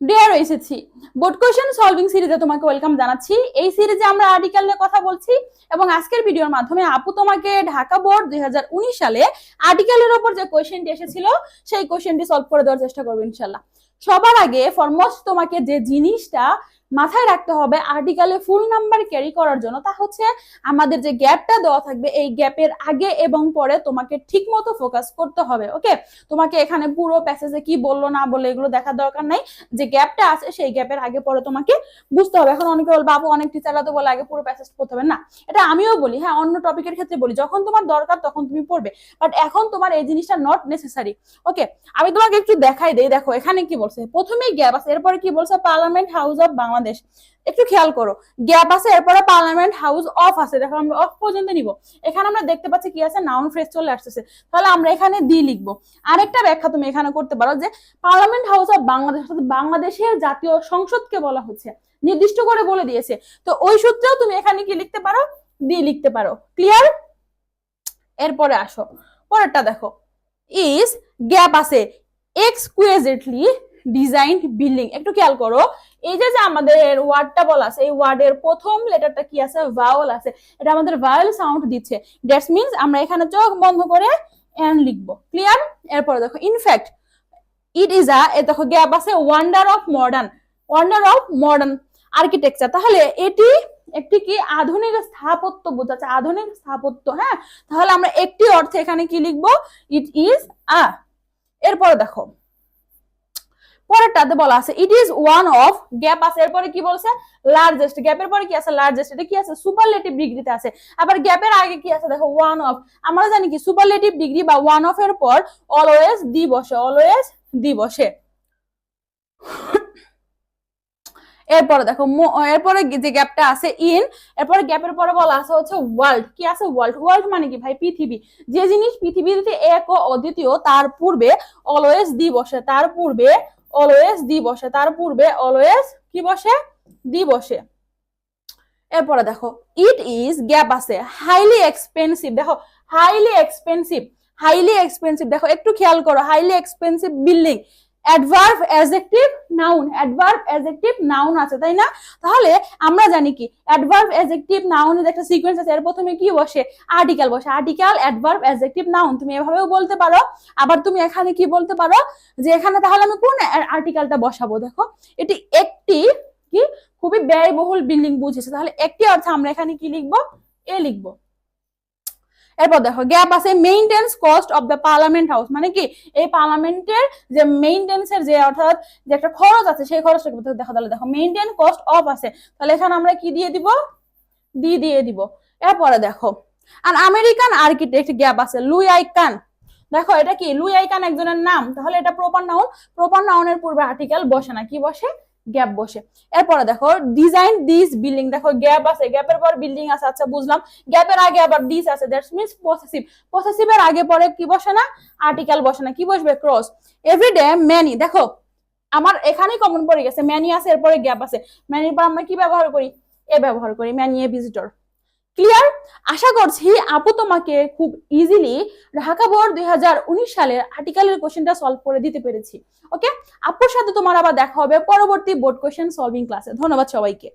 Deer এসেছি board question solving সিরিজে তোমাকে ওয়েলকাম জানাচ্ছি। এই সিরিজে আমরা আর্টিকেল নিয়ে কথা বলছি এবং আজকের ভিডিওর মাধ্যমে আপু তোমাকে ঢাকা বোর্ড 2019 সালে আর্টিকেলের উপর যে কোয়েশ্চেনটি এসেছিল সেই কোয়েশ্চেনটি সলভ করে দেওয়ার চেষ্টা করবো ইনশাল্লাহ। সবার আগে ফরমোস্ট তোমাকে যে জিনিসটা মাথায় রাখতে হবে আর্টিকেলে ফুল নাম্বার ক্যারি করার জন্য, তা হচ্ছে আমাদের যে গ্যাপটা দেওয়া থাকবে এই গ্যাপের আগে এবং পরে তোমাকে ঠিক মতো ফোকাস করতে হবে। ওকে, তোমাকে এখানে পুরো প্যাসেজে কি বললো না বলে এগুলো দেখার দরকার নাই, যে গ্যাপটা আছে সেই গ্যাপের আগে পরে তোমাকে বুঝতে হবে। এখন অনেকে বলবো আপু অনেক টিচাররা তো বলে আগে পুরো প্যাসেজ পড়তে হবে, না এটা আমিও বলি, হ্যাঁ অন্য টপিকের ক্ষেত্রে বলি, যখন তোমার দরকার তখন তুমি পড়বে, বাট এখন তোমার এই জিনিসটা নট নেসেসারি। ওকে, আমি তোমাকে একটু দেখাই দেই। দেখো এখানে কি বলছে, প্রথমেই গ্যাপ আছে, এরপরে কি বলছে পার্লামেন্ট হাউস অফ বাংলাদেশ। একটু খেয়াল করো, গ্যাপ আছে এরপরে পার্লামেন্ট হাউস অফ আছে, দেখো আমরা অফ পর্যন্ত নিব। এখানে আমরা দেখতে পাচ্ছি কি আছে, নাউন ফ্রেজ চলে আসতেছে, তাহলে আমরা এখানে দি লিখবো। আরেকটা ব্যাখ্যা তুমি এখানে করতে পারো যে পার্লামেন্ট হাউস অফ বাংলাদেশ বাংলাদেশের জাতীয় সংসদকে বলা হচ্ছে, নির্দিষ্ট করে বলে দিয়েছে, তো ওই সূত্রেও তুমি এখানে কি লিখতে পারো, দি লিখতে পারো। ক্লিয়ার? এরপরে আসো পরেরটা দেখো, ইজ গ্যাপ আছে এক্সকুইজিটলি ডিজাইনড বিল্ডিং। একটু খেয়াল করো, এই যে আমাদের ওয়ার্ডটা বলা আছে, এই ওয়ার্ডের প্রথম লেটারটা কি আছে, ভাওয়েল আছে, এটা আমাদের ভাওয়েল সাউন্ড দিচ্ছে, দ্যাটস মিন্স আমরা এখানে চোখ বন্ধ করে এন লিখবো। ক্লিয়ার? এরপরে দেখো ইনফ্যাক্ট ইট ইজ দেখো গ্যাপ আছে ওয়ান্ডার অফ মডার্ন আর্কিটেকচার, তাহলে এটি একটি কি আধুনিক স্থাপত্য বোঝাচ্ছে, আধুনিক স্থাপত্য। হ্যাঁ, তাহলে আমরা একটি অর্থে এখানে কি লিখবো, ইট ইজ আ। এরপরে দেখো পরেরটাতে বলা আছে it is one of, gap আছে এরপরে কি বলছে, লার্জেস্ট, গ্যাপের পরে কি আছে, লার্জেস্ট, এটা কি আছে সুপারলেটিভ ডিগ্রিতে আছে। আবার গ্যাপের আগে কি আছে দেখো, ওয়ান অফ, আমরা জানি কি সুপারলেটিভ ডিগ্রি বা ওয়ান অফ এর পর অলওয়েজ দি বসে, অলওয়েজ দি বসে। এরপরে দেখো এরপরে যে গ্যাপটা আছে ইন, এরপরে গ্যাপের পরে বলা আছে হচ্ছে ওয়ার্ল্ড, কি আছে ওয়ার্ল্ড, ওয়ার্ল্ড মানে কি ভাই পৃথিবী, যে জিনিস পৃথিবীতে এক ও অদ্বিতীয় তার পূর্বে অলওয়েজ দি বসে, তার পূর্বে অলওয়েজ দি বসে, তার পূর্বে অলওয়েজ কি বসে, দি বসে। এরপরে দেখো ইট ইজ গ্যাপ আছে হাইলি এক্সপেন্সিভ, দেখো হাইলি এক্সপেন্সিভ, হাইলি এক্সপেন্সিভ, দেখো একটু খেয়াল করো, highly expensive building, adverb adjective noun, adverb adjective noun আছে তাই না, তাহলে আমরা জানি কি অ্যাডভার্ব অ্যাডজেক্টিভ নাউনের একটা সিকোয়েন্স আছে, এর প্রথমে কি বসে, আর্টিকেল বসে, আর্টিকেল অ্যাডভার্ব অ্যাডজেক্টিভ নাউন, তুমি এভাবেও বলতে পারো। আবার তুমি এখানে কি বলতে পারো যে এখানে তাহলে আমি কোন আর্টিকেলটা বসাবো, দেখো এটি একটি কি খুবই ব্যয়বহুল বিল্ডিং বুঝেছে, তাহলে একটি অর্থে আমরা এখানে কি লিখবো, এ লিখবো। এরপর দেখো গ্যাপ আছে maintenance cost of the parliament house, মানে কি এই পার্লামেন্টের যে মেইনটেন্সের যে অর্থাৎ যে একটা খরচ আছে সেই খরচটা দেখো, তাহলে দেখো মেইনটেন কস্ট অফ আছে, তাহলে এখানে আমরা কি দিয়ে দিব, দিয়ে দিব। এরপরে দেখো আর আমেরিকান আর্কিটেক্ট, গ্যাপ আছে লুই আইকান, দেখো এটা কি লুই আইকান একজনের নাম, তাহলে এটা প্রপার নাউন, প্রপার নাউনের পূর্বে আর্টিকেল বসে না, কি বসে, গ্যাপ বসে। এরপরে দেখো ডিজাইন দিস বিল্ডিং, দেখো গ্যাপ আছে, গ্যাপের পর বিল্ডিং আছে, আচ্ছা বুঝলাম, গ্যাপের আগে আবার দিস আছে, দ্যাটস মিন্স পসেসিভ, পসেসিভের আগে পরে কি বসে না, আর্টিকেল বসে না, কি বসবে, ক্রস। এভরিডে ম্যানি, দেখো আমার এখানেই কমন পড়ে গেছে, ম্যানি আছে এরপরে গ্যাপ আছে, ম্যানির পর আমরা কি ব্যবহার করি, এ ব্যবহার করি, ম্যানি এ ভিজিটর। ক্লিয়ার? আশা করছি আপু তোমাকে খুব ইজিলি ঢাকা বোর্ড 2019 সালের আর্টিকেলের কোশ্চেনটা সলভ করে দিতে পেরেছি। ওকে, আপুর সাথে তোমার আবার দেখা হবে পরবর্তী বোর্ড কোশ্চেন সলভিং ক্লাসে। ধন্যবাদ সবাইকে।